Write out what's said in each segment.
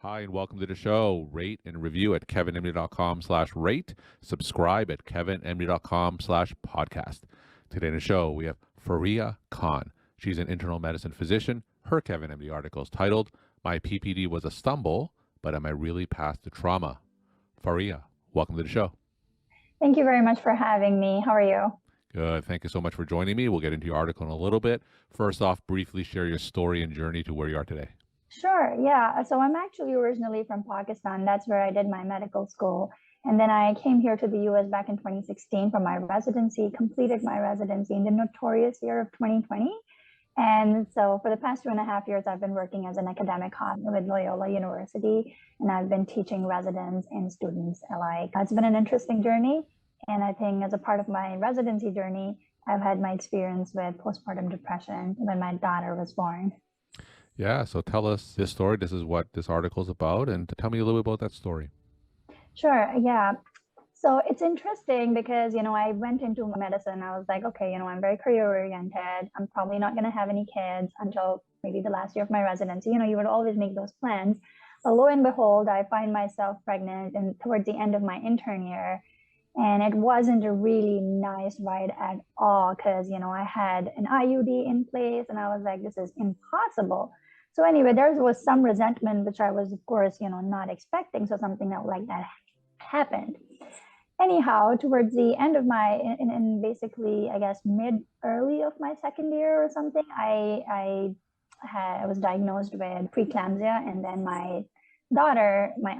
Hi, and welcome to the show. Rate and review at kevinmd.com/rate. Subscribe at kevinmd.com/podcast. Today in the show, we have Fareeha Khan. She's an internal medicine physician. Her Kevin MD article is titled, "My PPD was a stumble, but am I really past the trauma?" Fareeha, welcome to the show. Thank you very much for having me. How are you? Good. Thank you so much for joining me. We'll get into your article in a little bit. First off, briefly share your story and journey to where you are today. Sure, yeah. So I'm actually originally from Pakistan. That's where I did my medical school. And then I came here to the US back in 2016 for my residency, completed my residency in the notorious year of 2020. And so for the past 2.5 years, I've been working as an academic with Loyola University, and I've been teaching residents and students alike. It's been an interesting journey. And I think as a part of my residency journey, I've had my experience with postpartum depression when my daughter was born. Yeah, so tell us this story. This is what this article is about, and tell me a little bit about that story. Sure, yeah. So it's interesting because, I went into medicine. I was like, okay, I'm very career oriented. I'm probably not going to have any kids until maybe the last year of my residency. You would always make those plans. But lo and behold, I find myself pregnant and towards the end of my intern year. And it wasn't a really nice ride at all because, I had an IUD in place and I was like, this is impossible. So anyway, there was some resentment, which I was, of course, not expecting. So something like that happened. Anyhow, towards the end of in basically, I guess, early of my second year or something, I was diagnosed with preeclampsia, and then my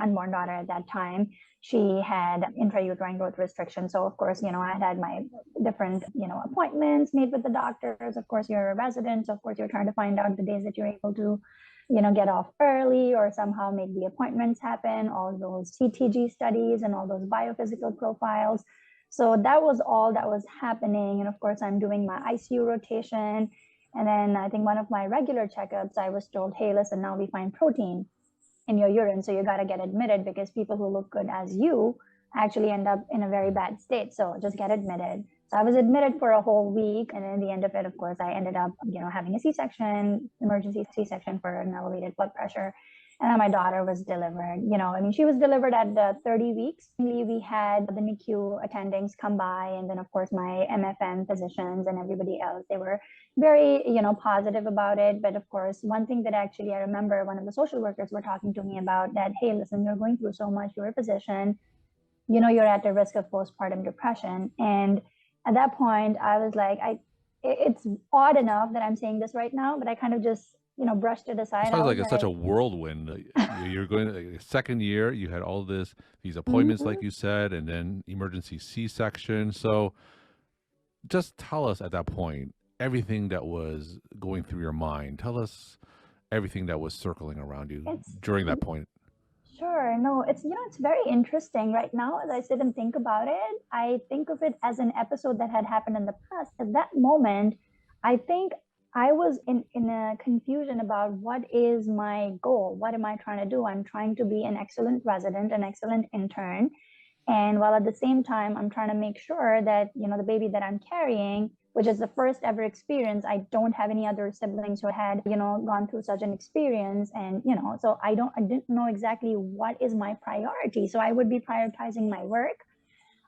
unborn daughter at that time, she had intrauterine growth restriction. So of course, I had my different, appointments made with the doctors. Of course, you're a resident. So of course, you're trying to find out the days that you're able to, get off early or somehow make the appointments happen, all those CTG studies and all those biophysical profiles. So that was all that was happening. And of course, I'm doing my ICU rotation. And then I think one of my regular checkups, I was told, hey, listen, now we find protein in your urine, so you got to get admitted because people who look good as you actually end up in a very bad state. So just get admitted. So I was admitted for a whole week, and at the end of it, of course, I ended up, having a C-section, emergency C-section for an elevated blood pressure. And then my daughter was delivered. She was delivered at 30 weeks. We had the NICU attendings come by, and then of course my MFM physicians and everybody else, they were very, positive about it. But of course, one thing that actually I remember one of the social workers were talking to me about that, hey, listen, you're going through so much, you're a physician, you're at the risk of postpartum depression. And at that point, I was like, it's odd enough that I'm saying this right now, but I kind of just brushed it aside. Sounds like it's such a whirlwind. You're going to second year. You had all these appointments, like you said, and then emergency C-section. So, just tell us at that point everything that was going through your mind. Tell us everything that was circling around you during that point. Sure. No, it's very interesting right now. As I sit and think about it, I think of it as an episode that had happened in the past. At that moment, I think I was in a confusion about what is my goal? What am I trying to do? I'm trying to be an excellent resident, an excellent intern. And while at the same time, I'm trying to make sure that, the baby that I'm carrying, which is the first ever experience, I don't have any other siblings who had, gone through such an experience. And, so I didn't know exactly what is my priority. So I would be prioritizing my work.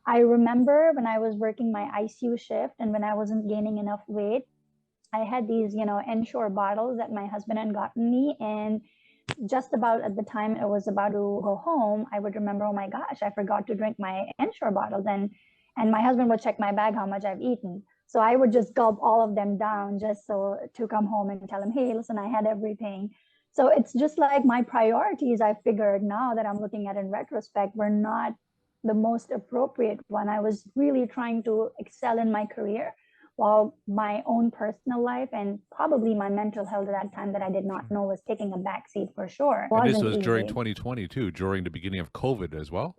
I remember when I was working my ICU shift and when I wasn't gaining enough weight, I had these, Ensure bottles that my husband had gotten me. And just about at the time I was about to go home, I would remember, oh my gosh, I forgot to drink my Ensure bottles. And my husband would check my bag, how much I've eaten. So I would just gulp all of them down just so to come home and tell him, hey, listen, I had everything. So it's just like my priorities, I figured now that I'm looking at in retrospect, were not the most appropriate one. I was really trying to excel in my career, while my own personal life and probably my mental health at that time that I did not know was taking a backseat for sure. And this was during 2020 too, during the beginning of COVID as well?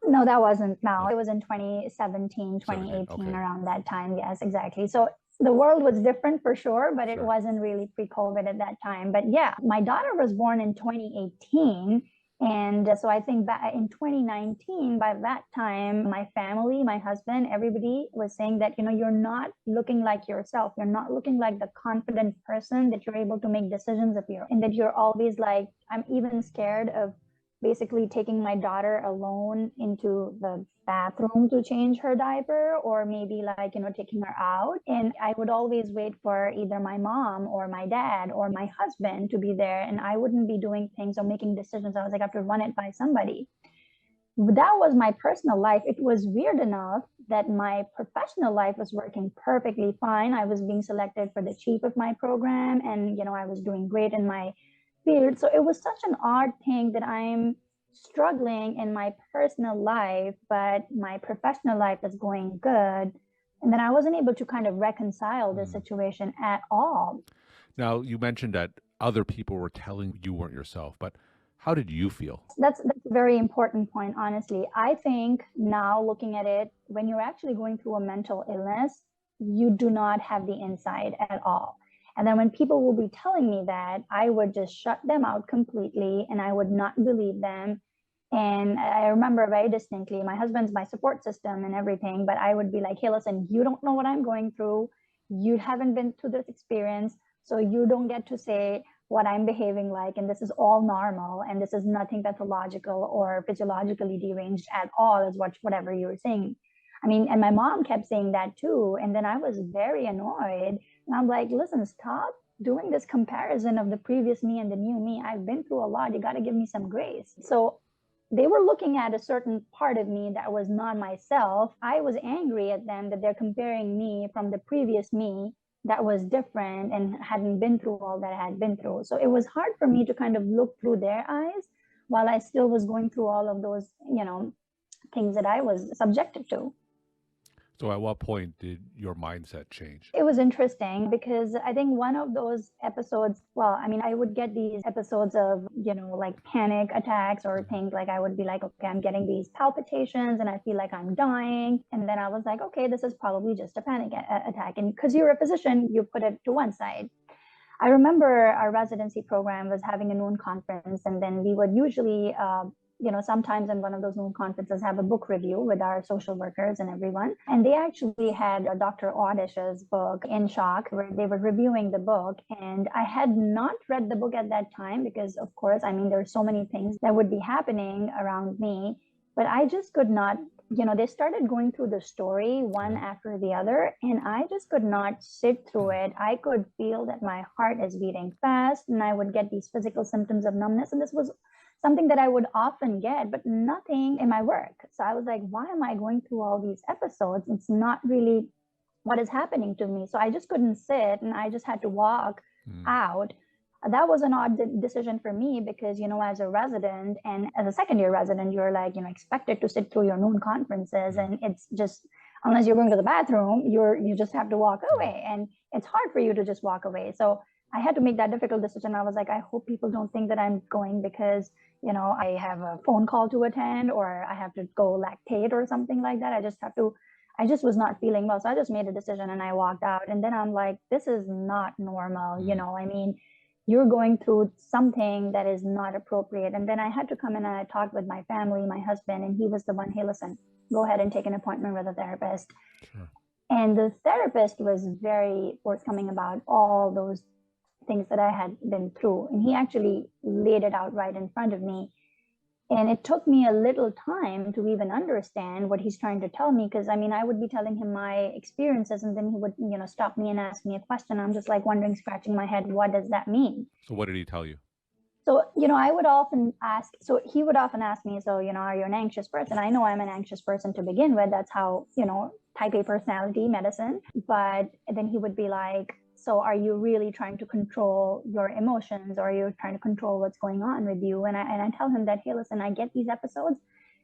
No, that wasn't now. It was in 2017, 2018, okay. Around that time. Yes, exactly. So the world was different for sure, but it wasn't really pre-COVID at that time. But yeah, my daughter was born in 2018. And so I think back in 2019, by that time, my family, my husband, everybody was saying that, you're not looking like yourself. You're not looking like the confident person that you're able to make decisions of your, and that you're always like, I'm even scared of basically taking my daughter alone into the bathroom to change her diaper, or maybe like, taking her out. And I would always wait for either my mom or my dad or my husband to be there, and I wouldn't be doing things or making decisions. I was like, I have to run it by somebody. That was my personal life. It was weird enough that my professional life was working perfectly fine. I was being selected for the chief of my program, and I was doing great in my field. So it was such an odd thing that I'm struggling in my personal life, but my professional life is going good. And then I wasn't able to kind of reconcile the situation at all. Now, you mentioned that other people were telling you weren't yourself, but how did you feel? That's a very important point, honestly. I think now looking at it, when you're actually going through a mental illness, you do not have the insight at all. And then when people will be telling me that, I would just shut them out completely and I would not believe them. And I remember very distinctly, my husband's my support system and everything, but I would be like, hey, listen, you don't know what I'm going through. You haven't been through this experience. So you don't get to say what I'm behaving like. And this is all normal. And this is nothing pathological or physiologically deranged at all, is whatever you were saying. I mean, and my mom kept saying that too. And then I was very annoyed. And I'm like, listen, stop doing this comparison of the previous me and the new me. I've been through a lot. You got to give me some grace. So they were looking at a certain part of me that was not myself. I was angry at them that they're comparing me from the previous me that was different and hadn't been through all that I had been through. So it was hard for me to kind of look through their eyes while I still was going through all of those, things that I was subjected to. So at what point did your mindset change? It was interesting because I think one of those episodes, well, I mean, I would get these episodes of, like panic attacks or things like I would be like, okay, I'm getting these palpitations and I feel like I'm dying. And then I was like, okay, this is probably just a panic attack. And because you're a physician, you put it to one side. I remember our residency program was having a noon conference, and then we would usually sometimes in one of those noon conferences have a book review with our social workers and everyone. And they actually had Dr. Audish's book, In Shock, where they were reviewing the book. And I had not read the book at that time because, of course, I mean, there are so many things that would be happening around me, but I just could not, they started going through the story one after the other, and I just could not sit through it. I could feel that my heart is beating fast, and I would get these physical symptoms of numbness. And this was something that I would often get, but nothing in my work. So I was like, why am I going through all these episodes? It's not really what is happening to me. So I just couldn't sit, and I just had to walk out. That was an odd decision for me because, as a resident and as a second year resident, you're like, expected to sit through your noon conferences. And it's just, unless you're going to the bathroom, you just have to walk away. And it's hard for you to just walk away. So I had to make that difficult decision. I was like, I hope people don't think that I'm going because, I have a phone call to attend or I have to go lactate or something like that. I just was not feeling well. So I just made a decision and I walked out. And then I'm like, this is not normal. I mean, you're going through something that is not appropriate. And then I had to come in and I talked with my family, my husband, and he was the one, hey, listen, go ahead and take an appointment with a therapist. Sure. And the therapist was very forthcoming about all those things that I had been through. And he actually laid it out right in front of me. And it took me a little time to even understand what he's trying to tell me. Because I mean, I would be telling him my experiences and then he would, stop me and ask me a question. I'm just like wondering, scratching my head, what does that mean? So what did he tell you? So, I would often ask, so he would often ask me, so, are you an anxious person? I know I'm an anxious person to begin with. That's how, type A personality medicine. But then he would be like, so are you really trying to control your emotions or are you trying to control what's going on with you? And I tell him that, hey, listen, I get these episodes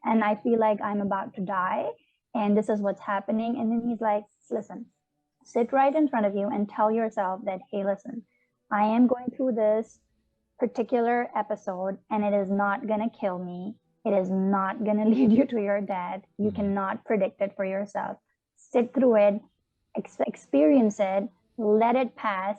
and I feel like I'm about to die and this is what's happening. And then he's like, listen, sit right in front of you and tell yourself that, hey, listen, I am going through this particular episode and it is not going to kill me. It is not going to lead you to your death. You cannot predict it for yourself. Sit through it, experience it, let it pass,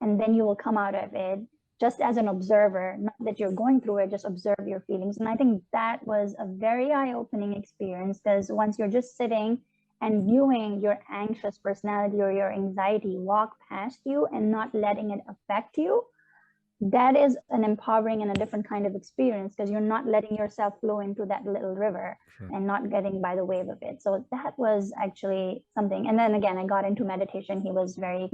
and then you will come out of it just as an observer, not that you're going through it, just observe your feelings. And I think that was a very eye-opening experience, because once you're just sitting and viewing your anxious personality or your anxiety walk past you and not letting it affect you, that is an empowering and a different kind of experience, because you're not letting yourself flow into that little river and not getting by the wave of it. So that was actually something. And then again, I got into meditation. He was very,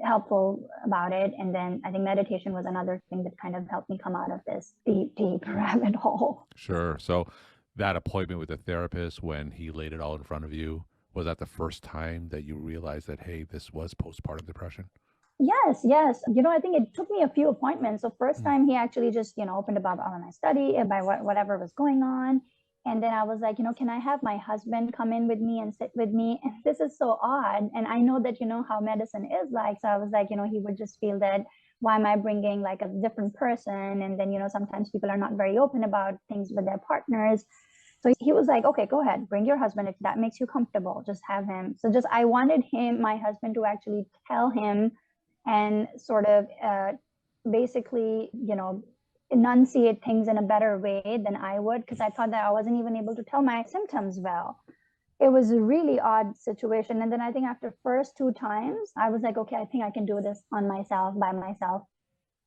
helpful about it. And then I think meditation was another thing that kind of helped me come out of this deep, deep rabbit hole. Sure. So that appointment with the therapist, when he laid it all in front of you, was that the first time that you realized that, hey, this was postpartum depression? Yes, yes. I think it took me a few appointments. So first time he actually just, opened about my study, about whatever was going on. And then I was like, can I have my husband come in with me and sit with me? And this is so odd. And I know that, how medicine is like. So I was like, he would just feel that, why am I bringing like a different person? And then, sometimes people are not very open about things with their partners. So he was like, okay, go ahead, bring your husband. If that makes you comfortable, just have him. So I wanted my husband to actually tell him and sort of basically, enunciate things in a better way than I would, because I thought that I wasn't even able to tell my symptoms well. It was a really odd situation. And then I think after first 2 times, I was like, okay, I think I can do this on myself, by myself.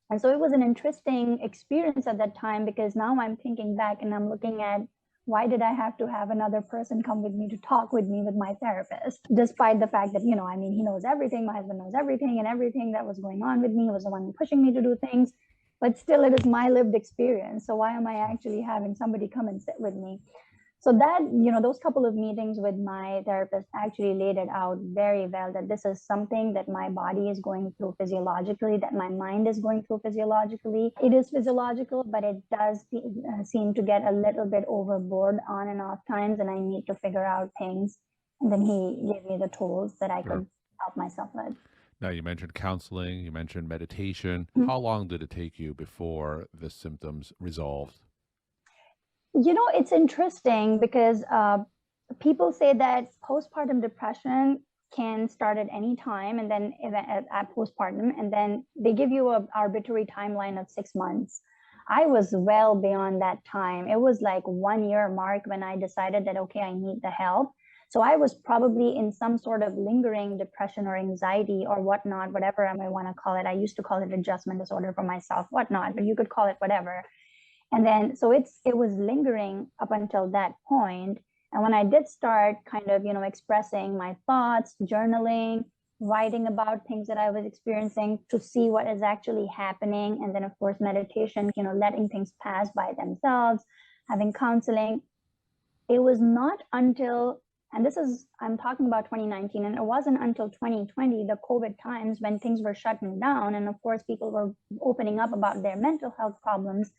And so it was an interesting experience at that time, because now I'm thinking back and I'm looking at, why did I have to have another person come with me to talk with me with my therapist? Despite the fact that, he knows everything, my husband knows everything, and everything that was going on with me was the one pushing me to do things. But still, it is my lived experience. So why am I actually having somebody come and sit with me? So that, those couple of meetings with my therapist actually laid it out very well, that this is something that my body is going through physiologically, that my mind is going through physiologically. It is physiological, but it does seem to get a little bit overboard on and off times, and I need to figure out things. And then he gave me the tools that I could help myself with. Now, you mentioned counseling, you mentioned meditation. How long did it take you before the symptoms resolved? It's interesting, because people say that postpartum depression can start at any time, and then at postpartum, and then they give you an arbitrary timeline of 6 months. I was well beyond that time. It was like 1 year mark when I decided that, okay, I need the help. So I was probably in some sort of lingering depression or anxiety or whatnot, whatever I might want to call it. I used to call it adjustment disorder for myself, whatnot, but you could call it whatever. And then, so it was lingering up until that point. And when I did start kind of, expressing my thoughts, journaling, writing about things that I was experiencing to see what is actually happening. And then, of course, meditation, letting things pass by themselves, having counseling. It was not until, and I'm talking about 2019, and it wasn't until 2020, the COVID times, when things were shutting down. And of course, people were opening up about their mental health problems,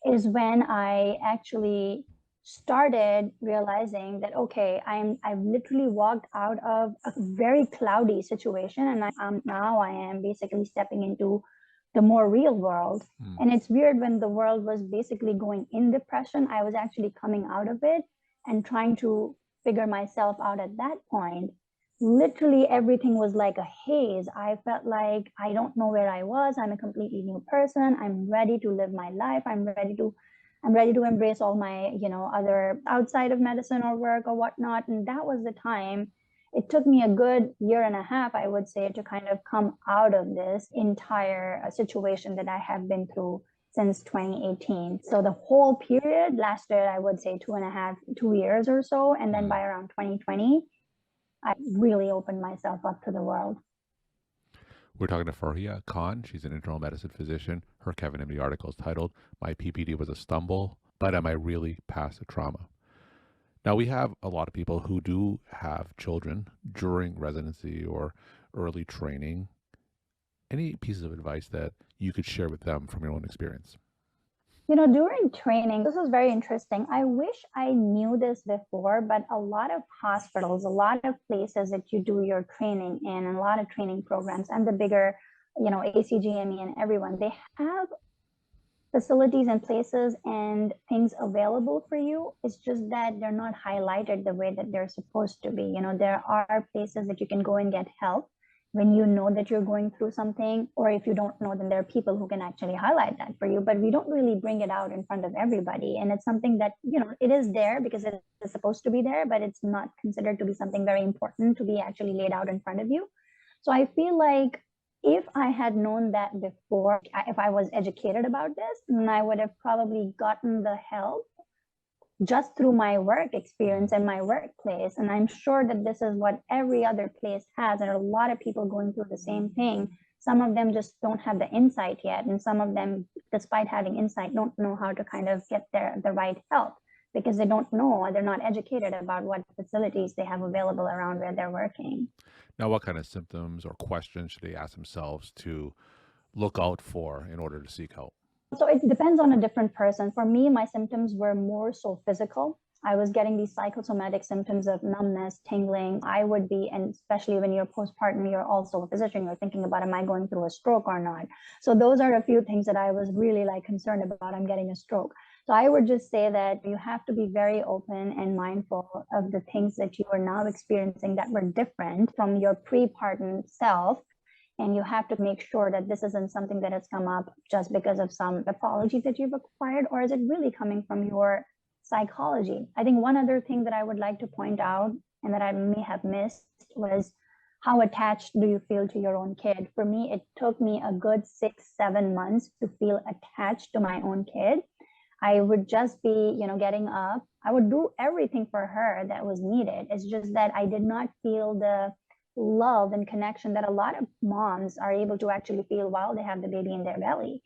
is when I actually started realizing that, okay, I've literally walked out of a very cloudy situation, and I am basically stepping into the more real world. And it's weird, when the world was basically going in depression, I was actually coming out of it and trying to figure myself out at that point. Literally everything was like a haze. I felt like I don't know where I was. I'm a completely new person. I'm ready to live my life. I'm ready to embrace all my, other outside of medicine or work or whatnot. And that was the time. It took me a good year and a half, I would say, to kind of come out of this entire situation that I have been through since 2018. So the whole period lasted, I would say, 2 years or so. And then by around 2020, I really opened myself up to the world. We're talking to Fareeha Khan. She's an internal medicine physician. Her Kevin MD article is titled, "My PPD Was a Stumble, But Am I Really Past the Trauma?" Now, we have a lot of people who do have children during residency or early training. Any pieces of advice that you could share with them from your own experience? During training, this was very interesting. I wish I knew this before, but a lot of hospitals, a lot of places that you do your training in, and a lot of training programs, and the bigger, ACGME and everyone, they have facilities and places and things available for you. It's just that they're not highlighted the way that they're supposed to be. There are places that you can go and get help. when you know that you're going through something, or if you don't know, then there are people who can actually highlight that for you, but we don't really bring it out in front of everybody. And it's something that, it is there because it is supposed to be there, but it's not considered to be something very important to be actually laid out in front of you. So I feel like if I had known that before, if I was educated about this, then I would have probably gotten the help just through my work experience and my workplace. And I'm sure that this is what every other place has. And a lot of people going through the same thing. Some of them just don't have the insight yet. And some of them, despite having insight, don't know how to kind of get the right help because they don't know, or they're not educated about what facilities they have available around where they're working. Now, what kind of symptoms or questions should they ask themselves to look out for in order to seek help? So it depends on a different person. For me, my symptoms were more so physical. I was getting these psychosomatic symptoms of numbness, tingling. I would be, and especially when you're postpartum, you're also a physician, you're thinking about, am I going through a stroke or not? So those are a few things that I was really concerned about. I'm getting a stroke. So I would just say that you have to be very open and mindful of the things that you are now experiencing that were different from your prepartum self. And you have to make sure that this isn't something that has come up just because of some pathology that you've acquired, or is it really coming from your psychology? I think one other thing that I would like to point out and that I may have missed was how attached do you feel to your own kid? For me, it took me a good 6-7 months to feel attached to my own kid. I would just be, getting up. I would do everything for her that was needed. It's just that I did not feel the love and connection that a lot of moms are able to actually feel while they have the baby in their belly.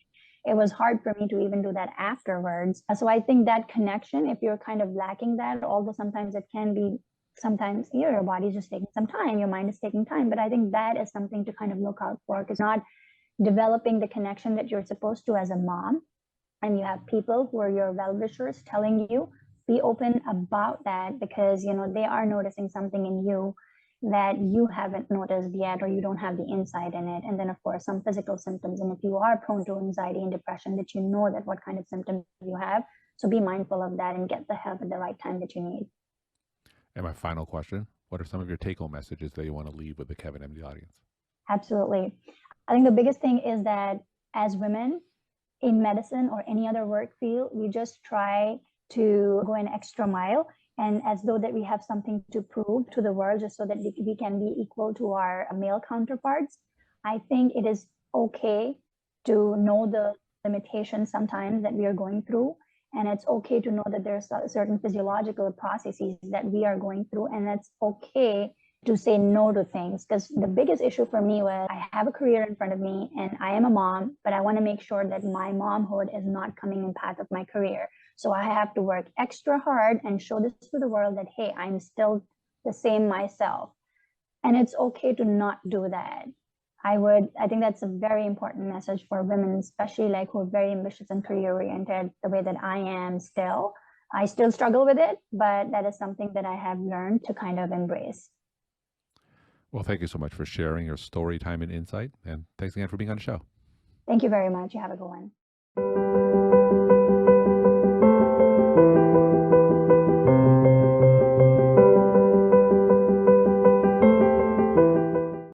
It was hard for me to even do that afterwards. So I think that connection, if you're kind of lacking that, although sometimes it can be, sometimes your body's just taking some time, your mind is taking time, but I think that is something to kind of look out for, because not developing the connection that you're supposed to as a mom, and you have people who are your well-wishers telling you, be open about that, because they are noticing something in you that you haven't noticed yet, or you don't have the insight in it. And then of course some physical symptoms, and if you are prone to anxiety and depression, that you know that what kind of symptoms you have. So be mindful of that and get the help at the right time that you need. And my final question, what are some of your take-home messages that you want to leave with the Kevin MD audience? Absolutely. I think the biggest thing is that as women in medicine or any other work field, we just try to go an extra mile, and as though that we have something to prove to the world, just so that we can be equal to our male counterparts. I think it is okay to know the limitations sometimes that we are going through, and it's okay to know that there's certain physiological processes that we are going through, and it's okay to say no to things. Because the biggest issue for me was, I have a career in front of me and I am a mom, but I want to make sure that my momhood is not coming in path of my career. So I have to work extra hard and show this to the world that, hey, I'm still the same myself. And it's okay to not do that. I think that's a very important message for women, especially who are very ambitious and career oriented, the way that I am still. I still struggle with it, but that is something that I have learned to kind of embrace. Well, thank you so much for sharing your story, time, and insight. And thanks again for being on the show. Thank you very much. You have a good one.